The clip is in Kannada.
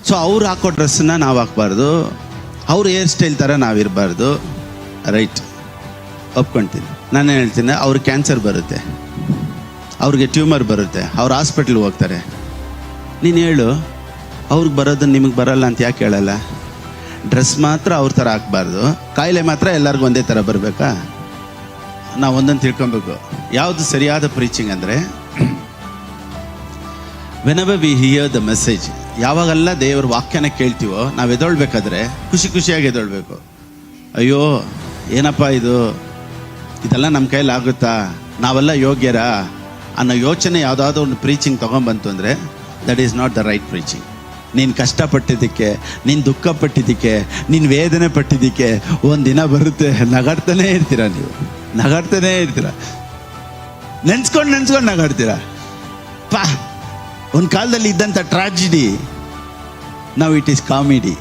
ಸೊ ಅವ್ರು ಹಾಕೋ ಡ್ರೆಸ್ಸನ್ನ ನಾವು ಹಾಕ್ಬಾರ್ದು, ಅವ್ರ ಹೇರ್ ಸ್ಟೈಲ್ ಥರ ನಾವಿರಬಾರ್ದು. ರೈಟ್, ಒಪ್ಕೊಳ್ತೀನಿ. ನಾನು ಹೇಳ್ತೀನಿ, ಅವ್ರಿಗೆ ಕ್ಯಾನ್ಸರ್ ಬರುತ್ತೆ, ಅವ್ರಿಗೆ ಟ್ಯೂಮರ್ ಬರುತ್ತೆ, ಅವ್ರು ಹಾಸ್ಪಿಟ್ಲ್ಗೆ ಹೋಗ್ತಾರೆ. ನೀನು ಹೇಳು, ಅವ್ರಿಗೆ ಬರೋದನ್ನು ನಿಮಗೆ ಬರಲ್ಲ ಅಂತ ಯಾಕೆ ಹೇಳಲ್ಲ? ಡ್ರೆಸ್ ಮಾತ್ರ ಅವ್ರ ಥರ ಹಾಕ್ಬಾರ್ದು, ಕಾಯಿಲೆ ಮಾತ್ರ ಎಲ್ಲರಿಗೂ ಒಂದೇ ಥರ ಬರಬೇಕಾ? ನಾವು ಒಂದೊಂದು ತಿಳ್ಕೊಬೇಕು. ಯಾವುದು ಸರಿಯಾದ ಪ್ರೀಚಿಂಗ್ ಅಂದರೆ, whenever we hear the message, ಯಾವಾಗೆಲ್ಲ ದೇವರ ವಾಕ್ಯನ ಕೇಳ್ತೀವೋ ನಾವು ಎದೊಳ್ಬೇಕಾದ್ರೆ ಖುಷಿಯಾಗಿ ಎದೊಳ್ಬೇಕು. ಅಯ್ಯೋ ಏನಪ್ಪ ಇದೆಲ್ಲ ನಮ್ಮ ಕೈಲಿ ಆಗುತ್ತಾ, ನಾವೆಲ್ಲ ಯೋಗ್ಯರಾ ಅನ್ನೋ ಯೋಚನೆ ಯಾವುದಾದ್ರೂ ಒಂದು ಪ್ರೀಚಿಂಗ್ ತೊಗೊಂಬಂತು ಅಂದರೆ that is not the right preaching. ನೀನು ಕಷ್ಟಪಟ್ಟಿದ್ದಕ್ಕೆ, ನೀನು ದುಃಖ ಪಟ್ಟಿದ್ದಕ್ಕೆ, ನೀನು ವೇದನೆ ಪಟ್ಟಿದ್ದಕ್ಕೆ ಒಂದಿನ ಬರುತ್ತೆ, ನಗಾಡ್ತಾನೇ ಇರ್ತೀರ, ನೀವು ನಗಾಡ್ತಾನೇ ಇರ್ತೀರ, ನೆನ್ಸ್ಕೊಂಡು ನಗಾಡ್ತೀರ. ಪಾ, ಒಂದು ಕಾಲದಲ್ಲಿ ಇದ್ದಂಥ tragedy, now it is comedy.